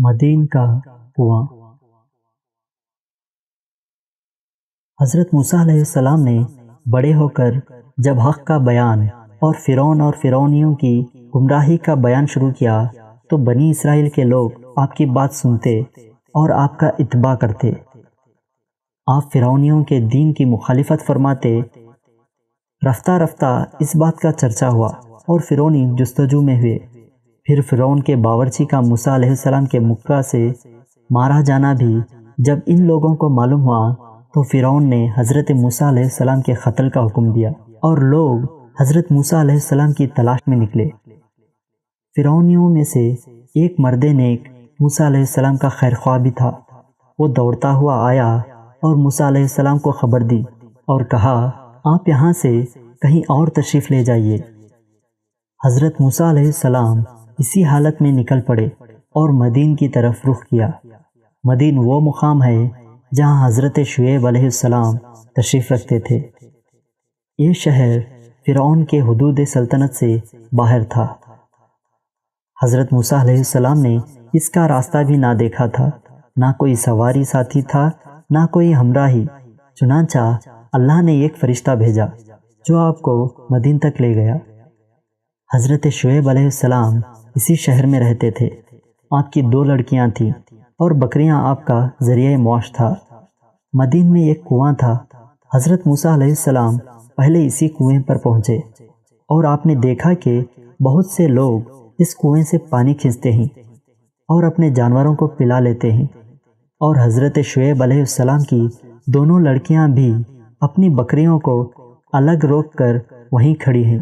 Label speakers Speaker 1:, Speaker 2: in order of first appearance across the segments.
Speaker 1: مدین کا کنواں۔ حضرت موسیٰ علیہ السلام نے بڑے ہو کر جب حق کا بیان اور فرعون اور فرعونیوں کی گمراہی کا بیان شروع کیا تو بنی اسرائیل کے لوگ آپ کی بات سنتے اور آپ کا اتباع کرتے۔ آپ فرعونیوں کے دین کی مخالفت فرماتے۔ رفتہ رفتہ اس بات کا چرچا ہوا اور فرعونی جستجو میں ہوئے۔ پھر فرعون کے باورچی کا موسیٰ علیہ السلام کے مکہ سے مارا جانا بھی جب ان لوگوں کو معلوم ہوا تو فرعون نے حضرت موسیٰ علیہ السلام کے قتل کا حکم دیا اور لوگ حضرت موسیٰ علیہ السلام کی تلاش میں نکلے۔ فرعونیوں میں سے ایک مرد نیک موسیٰ علیہ السلام کا خیر خواہ بھی تھا۔ وہ دوڑتا ہوا آیا اور موسیٰ علیہ السلام کو خبر دی اور کہا، آپ یہاں سے کہیں اور تشریف لے جائیے۔ حضرت موسیٰ علیہ السلام اسی حالت میں نکل پڑے اور مدین کی طرف رخ کیا۔ مدین وہ مقام ہے جہاں حضرت شعیب علیہ السلام تشریف رکھتے تھے۔ یہ شہر فرعون کے حدود سلطنت سے باہر تھا۔ حضرت موسیٰ علیہ السلام نے اس کا راستہ بھی نہ دیکھا تھا، نہ کوئی سواری ساتھی تھا، نہ کوئی ہمراہی۔ چنانچہ اللہ نے ایک فرشتہ بھیجا جو آپ کو مدین تک لے گیا۔ حضرت شعیب علیہ السلام اسی شہر میں رہتے تھے۔ آپ کی 2 لڑکیاں تھیں اور بکریاں آپ کا ذریعہ معاش تھا۔ مدین میں ایک کنواں تھا۔ حضرت موسیٰ علیہ السلام پہلے اسی کنویں پر پہنچے اور آپ نے دیکھا کہ بہت سے لوگ اس کنویں سے پانی کھینچتے ہیں اور اپنے جانوروں کو پلا لیتے ہیں، اور حضرت شعیب علیہ السلام کی دونوں لڑکیاں بھی اپنی بکریوں کو الگ روک کر وہیں کھڑی ہیں۔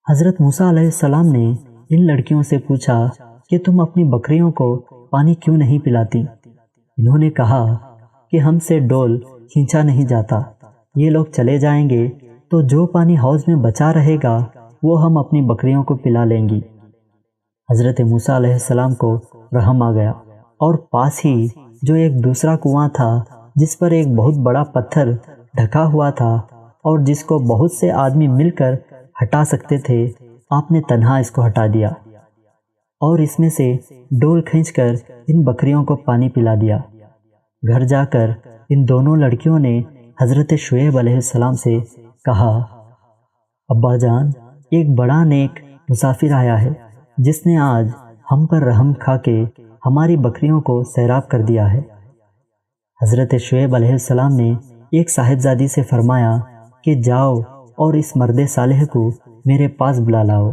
Speaker 1: حضرت موسیٰ علیہ السلام نے ان لڑکیوں سے پوچھا کہ تم اپنی بکریوں کو پانی کیوں نہیں پلاتی؟ انہوں نے کہا کہ ہم سے ڈول کھینچا نہیں جاتا، یہ لوگ چلے جائیں گے تو جو پانی حوض میں بچا رہے گا وہ ہم اپنی بکریوں کو پلا لیں گی۔ حضرت موسیٰ علیہ السلام کو رحم آ گیا اور پاس ہی جو ایک دوسرا کنواں تھا جس پر ایک بہت بڑا پتھر ڈھکا ہوا تھا اور جس کو بہت سے آدمی مل کر ہٹا سکتے تھے، آپ نے تنہا اس کو ہٹا دیا اور اس میں سے ڈول کھینچ کر ان بکریوں کو پانی پلا دیا۔ گھر جا کر ان دونوں لڑکیوں نے حضرت شعیب علیہ السلام سے کہا، ابا جان، ایک بڑا نیک مسافر آیا ہے جس نے آج ہم پر رحم کھا کے ہماری بکریوں کو سیراب کر دیا ہے۔ حضرت شعیب علیہ السلام نے ایک صاحبزادی سے فرمایا کہ جاؤ اور اس مرد صالح کو میرے پاس بلا لاؤ۔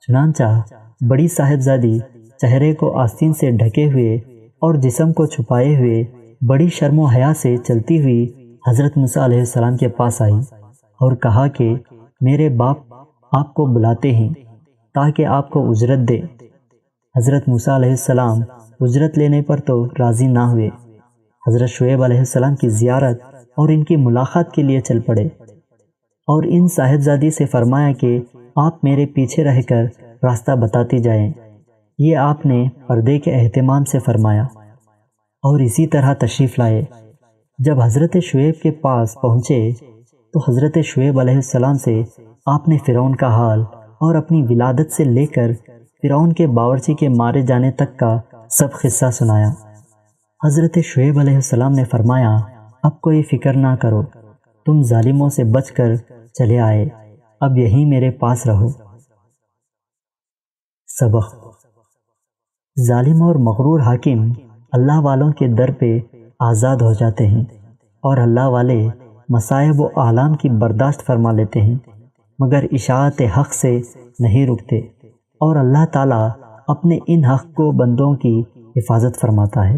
Speaker 1: چنانچہ بڑی صاحبزادی چہرے کو آستین سے ڈھکے ہوئے اور جسم کو چھپائے ہوئے بڑی شرم و حیا سے چلتی ہوئی حضرت موسیٰ علیہ السلام کے پاس آئی اور کہا کہ میرے باپ آپ کو بلاتے ہیں تاکہ آپ کو اجرت دے۔ حضرت موسیٰ علیہ السلام اجرت لینے پر تو راضی نہ ہوئے۔ حضرت شعیب علیہ السلام کی زیارت اور ان کی ملاقات کے لیے چل پڑے اور ان صاحبزادی سے فرمایا کہ آپ میرے پیچھے رہ کر راستہ بتاتی جائیں۔ یہ آپ نے پردے کے اہتمام سے فرمایا اور اسی طرح تشریف لائے۔ جب حضرت شعیب کے پاس پہنچے تو حضرت شعیب علیہ السلام سے آپ نے فرعون کا حال اور اپنی ولادت سے لے کر فرعون کے باورچی کے مارے جانے تک کا سب قصہ سنایا۔ حضرت شعیب علیہ السلام نے فرمایا، اب کوئی فکر نہ کرو، تم ظالموں سے بچ کر چلے آئے، اب یہیں میرے پاس رہو۔ سبق: ظالم اور مغرور حاکم اللہ والوں کے در پہ آزاد ہو جاتے ہیں اور اللہ والے مصائب و آلام کی برداشت فرما لیتے ہیں مگر اشاعت حق سے نہیں رکتے، اور اللہ تعالیٰ اپنے ان حق کو بندوں کی حفاظت فرماتا ہے۔